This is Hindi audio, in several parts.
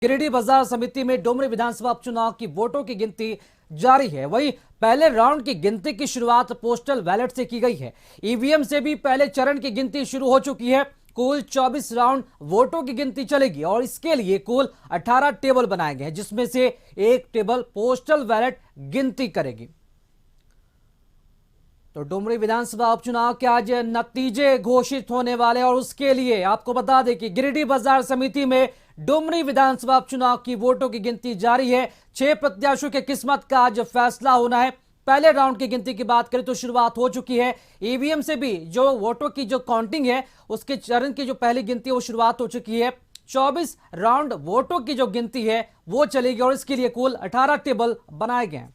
गिरिडीह बाजार समिति में डुमरी विधानसभा उपचुनाव की वोटों की गिनती जारी है। वहीं पहले राउंड की गिनती की शुरुआत पोस्टल बैलेट से की गई है। ईवीएम से भी पहले चरण की गिनती शुरू हो चुकी है। कुल 24 राउंड वोटों की गिनती चलेगी और इसके लिए कुल 18 टेबल बनाए गए हैं, जिसमें से एक टेबल पोस्टल बैलेट गिनती करेगी। तो डुमरी विधानसभा उपचुनाव के आज नतीजे घोषित होने वाले और उसके लिए आपको बता दें कि गिरिडीह बाजार समिति में डुमरी विधानसभा उपचुनाव की वोटों की गिनती जारी है। 6 प्रत्याशियों की किस्मत का आज फैसला होना है। पहले राउंड की गिनती की बात करें तो शुरुआत हो चुकी है। ईवीएम से भी जो वोटों की जो काउंटिंग है उसके चरण की जो पहली गिनती है वो शुरुआत हो चुकी है। 24 राउंड वोटों की जो गिनती है वो चलेगी और इसके लिए कुल 18 टेबल बनाए गए हैं।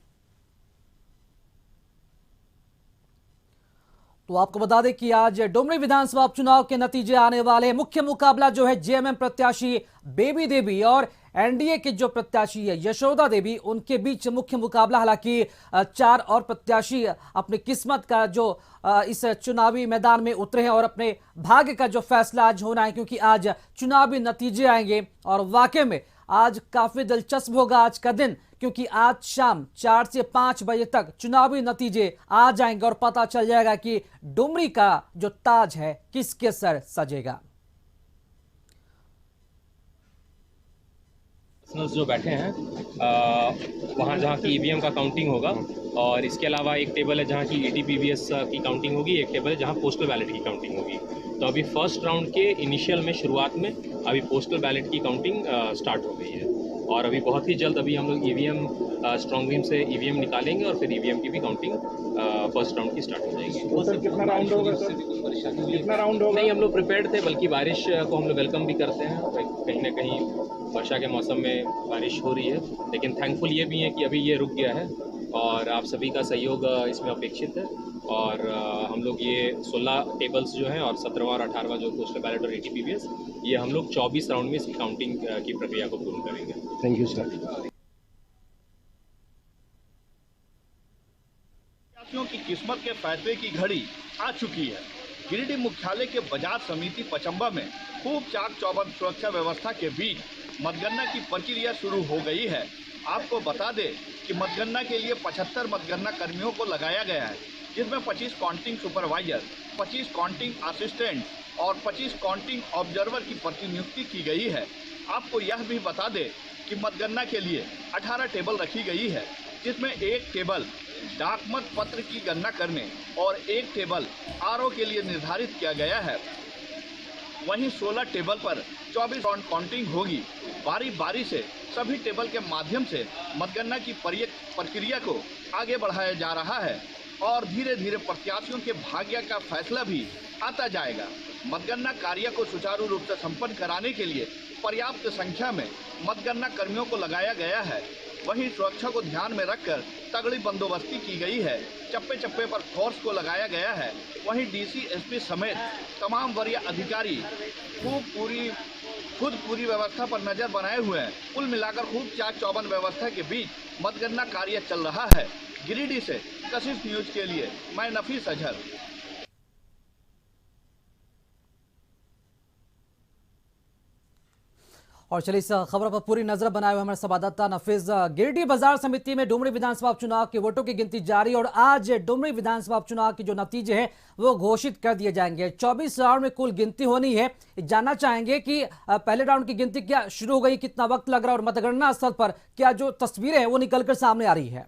तो आपको बता दें कि आज डुमरी विधानसभा उपचुनाव के नतीजे आने वाले। मुख्य मुकाबला जो है जेएमएम प्रत्याशी बेबी देवी और एनडीए के जो प्रत्याशी है यशोदा देवी, उनके बीच मुख्य मुकाबला। हालांकि 4 और प्रत्याशी अपनी किस्मत का जो इस चुनावी मैदान में उतरे हैं और अपने भाग्य का जो फैसला आज होना है, क्योंकि आज चुनावी नतीजे आएंगे और वाकई में आज काफी दिलचस्प होगा आज का दिन, क्योंकि आज शाम 4 से 5 बजे तक चुनावी नतीजे आ जाएंगे और पता चल जाएगा कि डुमरी का जो ताज है किसके सर सजेगा। जो बैठे हैं वहाँ जहाँ की ईवीएम का काउंटिंग होगा और इसके अलावा एक टेबल है जहाँ की ईटीपीवीएस की काउंटिंग होगी, एक टेबल है जहाँ पोस्टल बैलेट की काउंटिंग होगी। तो अभी फर्स्ट राउंड के इनिशियल में शुरुआत में अभी पोस्टल बैलेट की काउंटिंग स्टार्ट हो गई है और अभी बहुत ही जल्द अभी हम लोग ईवीएम स्ट्रॉन्ग रूम से ईवीएम निकालेंगे और फिर ईवीएम की भी काउंटिंग फर्स्ट राउंड की स्टार्ट हो जाएगी। तो सर कितना राउंड होगा कितना राउंड होगा? नहीं, हम लोग प्रिपेयर्ड थे, बल्कि बारिश को हम लोग वेलकम भी करते हैं। कहीं ना कहीं वर्षा के मौसम में बारिश हो रही है, लेकिन थैंकफुल ये भी है कि अभी ये रुक गया है और आप सभी का सहयोग इसमें अपेक्षित है। और हम लोग ये 16 टेबल्स जो हैं और 17वां और 18वां जो पोस्टल बैलेट और ईटीपीवीएस, ये हम लोग 24 राउंड में इसकी काउंटिंग की प्रक्रिया को पूर्ण करेंगे। Thank you sir. की किस्मत के फैसले की घड़ी आ चुकी है। गिरिडीह मुख्यालय के बाजार समिति पचम्बा में खूब चाक चौबंद सुरक्षा व्यवस्था के बीच मतगणना की प्रक्रिया शुरू हो गई है। आपको बता दें कि मतगणना के लिए 75 मतगणना कर्मियों को लगाया गया है, जिसमें 25 काउंटिंग सुपरवाइजर, 25 काउंटिंग असिस्टेंट और 25 काउंटिंग ऑब्जर्वर की प्रतिनियुक्ति की गई है। आपको यह भी बता दें कि मतगणना के लिए 18 टेबल रखी गई है, जिसमें एक टेबल डाक मत पत्र की गणना करने और एक टेबल आरओ के लिए निर्धारित किया गया है। वहीं 16 टेबल पर 24 राउंड काउंटिंग होगी। बारी बारी से सभी टेबल के माध्यम से मतगणना की प्रक्रिया को आगे बढ़ाया जा रहा है और धीरे धीरे प्रत्याशियों के भाग्य का फैसला भी आता जाएगा। मतगणना कार्य को सुचारू रूप से संपन्न कराने के लिए पर्याप्त संख्या में मतगणना कर्मियों को लगाया गया है। वहीं सुरक्षा को ध्यान में रखकर तगड़ी बंदोबस्ती की गई है। चप्पे चप्पे पर फोर्स को लगाया गया है। वहीं डीसी, एसपी समेत तमाम वरीय अधिकारी खुद पूरी व्यवस्था पर नजर बनाए हुए हैं। कुल मिलाकर खूब चाक चौबंद व्यवस्था के बीच मतगणना कार्य चल रहा है। गिरिडीह से कशिश न्यूज के लिए मैं नफीस अजहर। और चलिए इस खबर पर पूरी नजर बनाए हुए हमारे संवाददाता नफीज। गिरिडीह बाजार समिति में डुमरी विधानसभा उपचुनाव की वोटों की गिनती जारी और आज डुमरी विधानसभा उपचुनाव के जो नतीजे हैं वो घोषित कर दिए जाएंगे। 24 राउंड में कुल गिनती होनी है। जानना चाहेंगे कि पहले राउंड की गिनती क्या शुरू हो गई, कितना वक्त लग रहा है और मतगणना स्थल पर क्या जो तस्वीरें हैं वो निकलकर सामने आ रही है।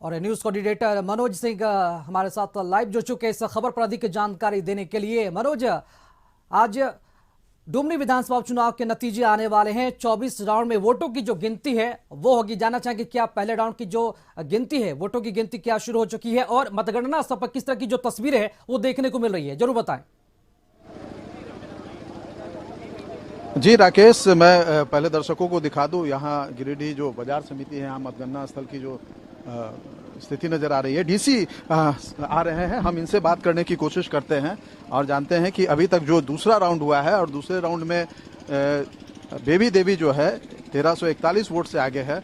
और न्यूज कोऑर्डिनेटर मनोज सिंह हमारे साथ लाइव जुड़ चुके हैं इस खबर पर अधिक जानकारी देने के लिए। मनोज, आज डुमरी विधानसभा उपचुनाव के नतीजे आने वाले हैं। 24 राउंड में वोटों की जो गिनती है वो होगी। जानना चाहेंगे क्या पहले राउंड की जो गिनती है, वोटों की गिनती क्या शुरू हो चुकी है और मतगणना स्थल पर किस तरह की जो तस्वीरें हैं वो देखने को मिल रही है, जरूर बताएं। जी राकेश, मैं पहले दर्शकों को दिखा दूं, यहाँ गिरिडीह जो बाजार समिति है, यहाँ मतगणना स्थल की जो स्थिति नजर आ रही है। डीसी आ रहे हैं, हम इनसे बात करने की कोशिश करते हैं और जानते हैं कि अभी तक जो दूसरा राउंड हुआ है और दूसरे राउंड में बेबी देवी जो है 1341 वोट से आगे है।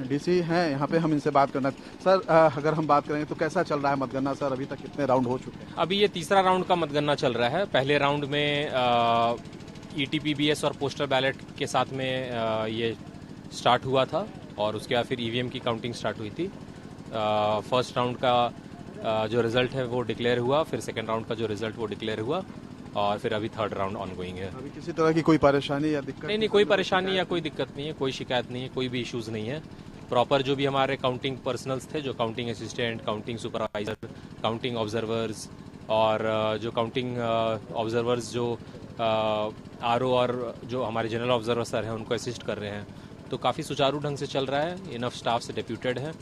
डीसी हैं यहाँ पे, हम इनसे बात करना। सर, अगर हम बात करेंगे तो कैसा चल रहा है मतगणना सर? अभी तक कितने राउंड हो चुके हैं? अभी ये तीसरा राउंड का मतगणना चल रहा है। पहले राउंड में ETPBS और पोस्टल बैलेट के साथ में ये स्टार्ट हुआ था और उसके बाद फिर EVM की काउंटिंग स्टार्ट हुई थी। फर्स्ट राउंड का जो रिजल्ट है वो डिक्लेयर हुआ, फिर सेकेंड राउंड का जो रिजल्ट वो डिक्लेयर हुआ और फिर अभी थर्ड राउंड ऑनगोइंग है। अभी किसी तरह की कोई परेशानी या दिक्कत? नहीं, कोई परेशानी या कोई दिक्कत नहीं है, कोई शिकायत नहीं है, कोई भी इश्यूज नहीं है। प्रॉपर जो भी हमारे काउंटिंग पर्सनल्स थे, जो counting assistant, counting supervisor, counting observers और जो काउंटिंग ऑब्जर्वर्स जो RO और जो हमारे जनरल ऑब्जर्वर सर हैं उनको असिस्ट कर रहे हैं, तो काफ़ी सुचारू ढंग से चल रहा है। इनफ स्टाफ से डेप्यूटेड है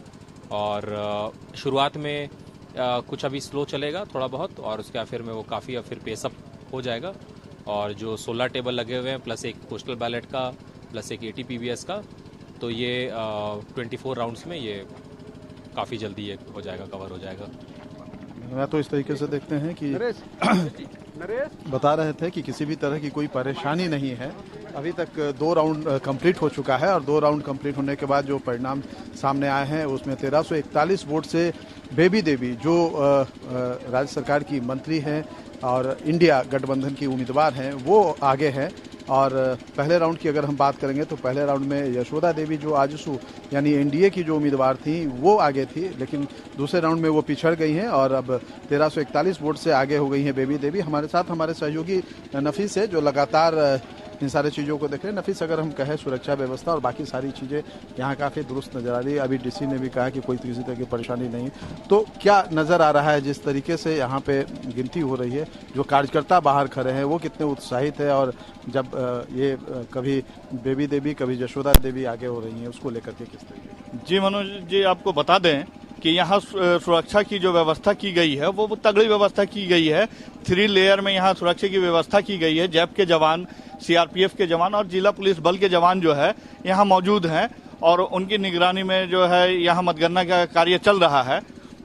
और शुरुआत में कुछ अभी स्लो चलेगा थोड़ा बहुत और उसके बाद फिर में वो काफ़ी फिर पेसअप हो जाएगा। और जो 16 टेबल लगे हुए हैं प्लस एक पोस्टल बैलेट का प्लस एक ATPBS का, तो ये 24 राउंड्स में ये काफ़ी जल्दी ये हो जाएगा, कवर हो जाएगा। मैं तो इस तरीके से देखते हैं कि बता रहे थे कि किसी भी तरह की कोई परेशानी नहीं है। अभी तक 2 राउंड कंप्लीट हो चुका है और 2 राउंड कंप्लीट होने के बाद जो परिणाम सामने आए हैं उसमें 1341 वोट से बेबी देवी जो राज्य सरकार की मंत्री हैं और इंडिया गठबंधन की उम्मीदवार हैं वो आगे हैं। और पहले राउंड की अगर हम बात करेंगे तो पहले राउंड में यशोदा देवी जो आजसू यानी NDA की जो उम्मीदवार थी वो आगे थी, लेकिन दूसरे राउंड में वो पिछड़ गई हैं और अब 1341 वोट से आगे हो गई हैं बेबी देवी। हमारे साथ हमारे सहयोगी नफीस है जो लगातार इन सारी चीज़ों को देख रहे हैं। नफीस, अगर हम कहें सुरक्षा व्यवस्था और बाकी सारी चीज़ें यहाँ काफ़ी दुरुस्त नज़र आ रही है। अभी DC ने भी कहा कि कोई किसी तरह की परेशानी नहीं, तो क्या नज़र आ रहा है जिस तरीके से यहाँ पे गिनती हो रही है, जो कार्यकर्ता बाहर खड़े हैं वो कितने उत्साहित है और जब ये कभी बेबी देवी कभी यशोदा देवी आगे हो रही हैं उसको लेकर के किस तरीके? जी मनोज जी, आपको बता दें कि यहाँ सुरक्षा की जो व्यवस्था की गई है वो तगड़ी व्यवस्था की गई है। 3 लेयर में यहाँ सुरक्षा की व्यवस्था की गई है। जैप के जवान, CRPF के जवान और जिला पुलिस बल के जवान जो है यहाँ मौजूद हैं और उनकी निगरानी में जो है यहाँ मतगणना का कार्य चल रहा है।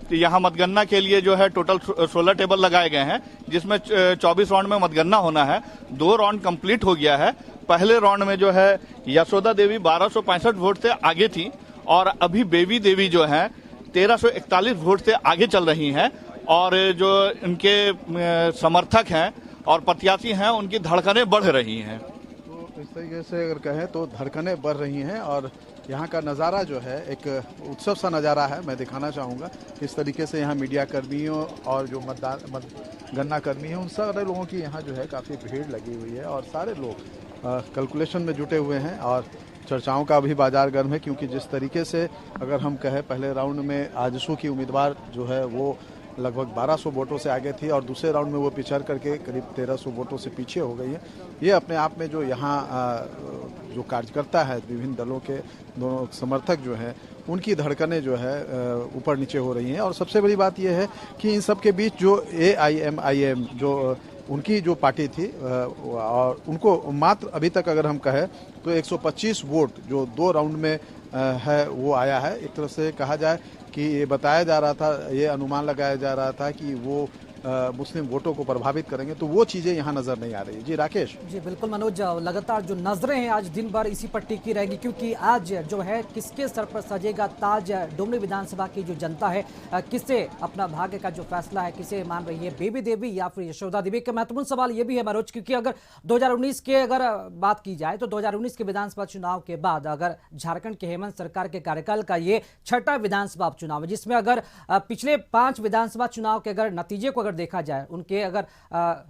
तो यहाँ मतगणना के लिए जो है टोटल 16 टेबल लगाए गए हैं जिसमें 24 राउंड में मतगणना होना है। 2 राउंड कंप्लीट हो गया है। पहले राउंड में जो है यशोदा देवी 1265 वोट से आगे थी और अभी बेबी देवी जो है 1341 वोट से आगे चल रही हैं और जो इनके समर्थक हैं और प्रत्याशी हैं उनकी धड़कनें बढ़ रही हैं। तो इस तरीके से अगर कहें तो धड़कनें बढ़ रही हैं और यहाँ का नज़ारा जो है एक उत्सव सा नज़ारा है। मैं दिखाना चाहूँगा इस तरीके से यहाँ मीडिया कर्मियों और जो मतगणना कर्मी हैं उन सारे लोगों की यहाँ जो है काफ़ी भीड़ लगी हुई है और सारे लोग कैलकुलेशन में जुटे हुए हैं और चर्चाओं का भी बाजार गर्म है, क्योंकि जिस तरीके से अगर हम कहें पहले राउंड में आजसू की उम्मीदवार जो है वो लगभग 1200 वोटों से आगे थी और दूसरे राउंड में वो पिछड़ करके करीब 1300 वोटों से पीछे हो गई है। ये अपने आप में जो यहाँ जो कार्यकर्ता है विभिन्न दलों के दोनों समर्थक जो हैं उनकी धड़कनें जो है ऊपर नीचे हो रही हैं। और सबसे बड़ी बात यह है कि इन सब के बीच जो AIMIM जो उनकी जो पार्टी थी और उनको मात्र अभी तक अगर हम कहें तो 125 वोट जो 2 राउंड में है वो आया है। एक तरह से कहा जाए कि ये बताया जा रहा था, ये अनुमान लगाया जा रहा था कि वो मुस्लिम वोटों को प्रभावित करेंगे, तो वो चीज़ें यहाँ नज़र नहीं आ रही। जी राकेश। जी बिल्कुल मनोज, लगातार जो नजरें हैं आज दिन भर इसी पर टिकी रहेगी, क्योंकि आज जो है किसके सर पर सजेगा ताज। डुमरी विधानसभा की जो जनता है किसे अपना भाग्य का जो फैसला है किसे मान रही है, बेबी देवी या फिर यशोदा देवी? का महत्वपूर्ण सवाल ये भी है मनोज, क्योंकि अगर 2019 के अगर बात की जाए तो 2019 के विधानसभा चुनाव के बाद अगर झारखंड के हेमंत सरकार के कार्यकाल का ये 6ठा विधानसभा उपचुनाव है, जिसमें अगर पिछले 5 विधानसभा चुनाव के अगर नतीजे को देखा जाए, उनके अगर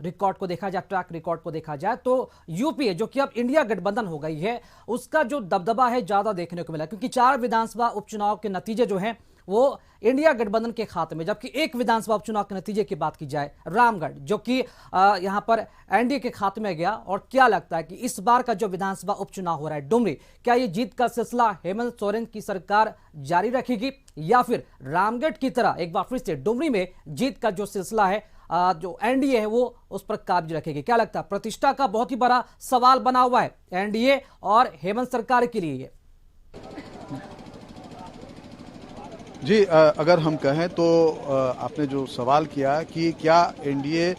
रिकॉर्ड को देखा जाए, ट्रैक रिकॉर्ड को देखा जाए, तो यूपीए जो कि अब इंडिया गठबंधन हो गई है उसका जो दबदबा है ज्यादा देखने को मिला, क्योंकि 4 विधानसभा उपचुनाव के नतीजे जो हैं वो इंडिया गठबंधन के खाते में, जबकि 1 विधानसभा उपचुनाव के नतीजे की बात की जाए रामगढ़ जो कि यहां पर एनडीए के खाते में गया। और क्या लगता है कि इस बार का जो विधानसभा उपचुनाव हो रहा है डुमरी, क्या ये जीत का सिलसिला हेमंत सोरेन की सरकार जारी रखेगी या फिर रामगढ़ की तरह एक बार फिर से डुमरी में जीत का जो सिलसिला है जो एनडीए है वो उस पर काब्ज रखेगी? क्या लगता है? प्रतिष्ठा का बहुत ही बड़ा सवाल बना हुआ है एनडीए और हेमंत सरकार के लिए। जी अगर हम कहें तो आपने जो सवाल किया कि क्या एनडीए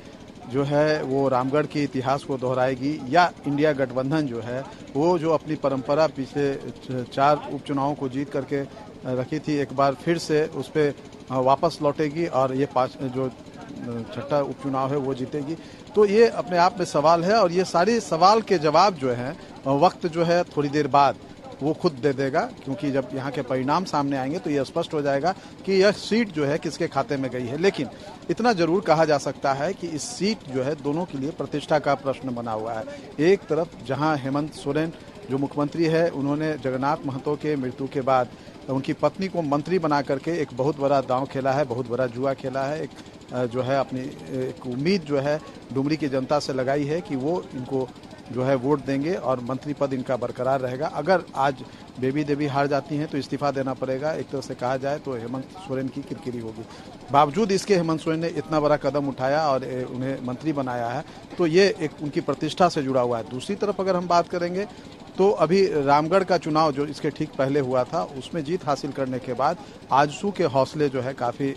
जो है वो रामगढ़ के इतिहास को दोहराएगी, या इंडिया गठबंधन जो है वो जो अपनी परंपरा पिछले 4 उपचुनावों को जीत करके रखी थी, एक बार फिर से उस पर वापस लौटेगी और ये 5 जो 6ठा उपचुनाव है वो जीतेगी। तो ये अपने आप में सवाल है, और ये सारे सवाल के जवाब जो है वक्त जो है थोड़ी देर बाद वो खुद दे देगा, क्योंकि जब यहाँ के परिणाम सामने आएंगे तो ये स्पष्ट हो जाएगा कि यह सीट जो है किसके खाते में गई है। लेकिन इतना जरूर कहा जा सकता है कि इस सीट जो है दोनों के लिए प्रतिष्ठा का प्रश्न बना हुआ है। एक तरफ जहाँ हेमंत सोरेन जो मुख्यमंत्री है, उन्होंने जगन्नाथ महतो के मृत्यु के बाद उनकी पत्नी को मंत्री बना करके एक बहुत बड़ा दांव खेला है, बहुत बड़ा जुआ खेला है। एक जो है अपनी एक उम्मीद जो है डुमरी की जनता से लगाई है कि वो इनको जो है वोट देंगे और मंत्री पद इनका बरकरार रहेगा। अगर आज बेबी देवी हार जाती हैं तो इस्तीफा देना पड़ेगा, एक तरह से कहा जाए तो हेमंत सोरेन की किरकिरी होगी। बावजूद इसके हेमंत सोरेन ने इतना बड़ा कदम उठाया और उन्हें मंत्री बनाया है, तो ये एक उनकी प्रतिष्ठा से जुड़ा हुआ है। दूसरी तरफ अगर हम बात करेंगे तो अभी रामगढ़ का चुनाव जो इसके ठीक पहले हुआ था, उसमें जीत हासिल करने के बाद आजसू के हौसले जो है काफ़ी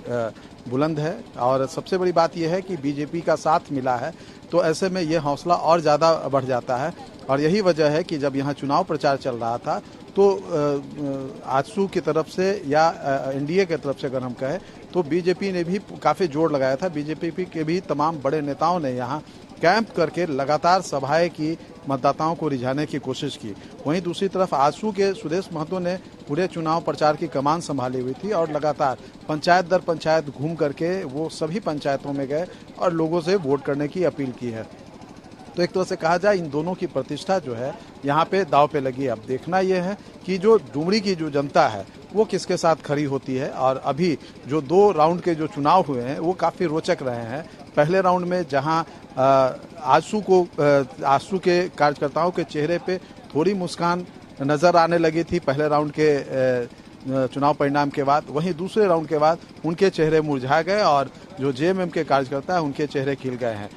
बुलंद है, और सबसे बड़ी बात यह है कि बीजेपी का साथ मिला है, तो ऐसे में ये हौसला और ज़्यादा बढ़ जाता है। और यही वजह है कि जब यहाँ चुनाव प्रचार चल रहा था तो आजसू की तरफ से या एनडीए की तरफ से अगर हम कहें तो बीजेपी ने भी काफ़ी जोर लगाया था। बीजेपी के भी तमाम बड़े नेताओं ने यहाँ कैंप करके लगातार सभाएं की, मतदाताओं को रिझाने की कोशिश की। वहीं दूसरी तरफ आजसू के सुदेश महतो ने पूरे चुनाव प्रचार की कमान संभाली हुई थी और लगातार पंचायत दर पंचायत घूम करके वो सभी पंचायतों में गए और लोगों से वोट करने की अपील की है। तो एक तरह से कहा जाए इन दोनों की प्रतिष्ठा जो है यहाँ पे दांव पे लगी है। अब देखना यह है कि जो डुमरी की जो जनता है वो किसके साथ खड़ी होती है। और अभी जो 2 राउंड के जो चुनाव हुए हैं वो काफ़ी रोचक रहे हैं। पहले राउंड में जहाँ आजसू के कार्यकर्ताओं के चेहरे पे थोड़ी मुस्कान नज़र आने लगी थी पहले राउंड के चुनाव परिणाम के बाद, वहीं दूसरे राउंड के बाद उनके चेहरे मुरझा गए और जो जेएमएम के कार्यकर्ता हैं उनके चेहरे खिल गए हैं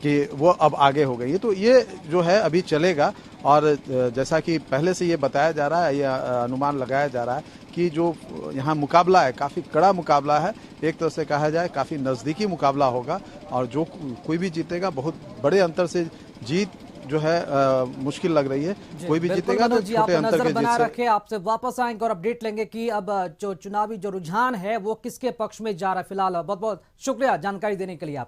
कि वो अब आगे हो गई है। तो ये जो है अभी चलेगा, और जैसा कि पहले से ये बताया जा रहा है, ये अनुमान लगाया जा रहा है कि जो यहाँ मुकाबला है काफ़ी कड़ा मुकाबला है। एक तरह से कहा जाए काफ़ी नज़दीकी मुकाबला होगा, और जो कोई भी जीतेगा बहुत बड़े अंतर से जीत जो है मुश्किल लग रही है। कोई भी जीतेगा तो छोटे अंतर के जीत बना से। रखे। आपसे वापस आएंगे और अपडेट लेंगे कि अब जो चुनावी जो रुझान है वो किसके पक्ष में जा रहा है फिलहाल। बहुत बहुत शुक्रिया जानकारी देने के लिए आप।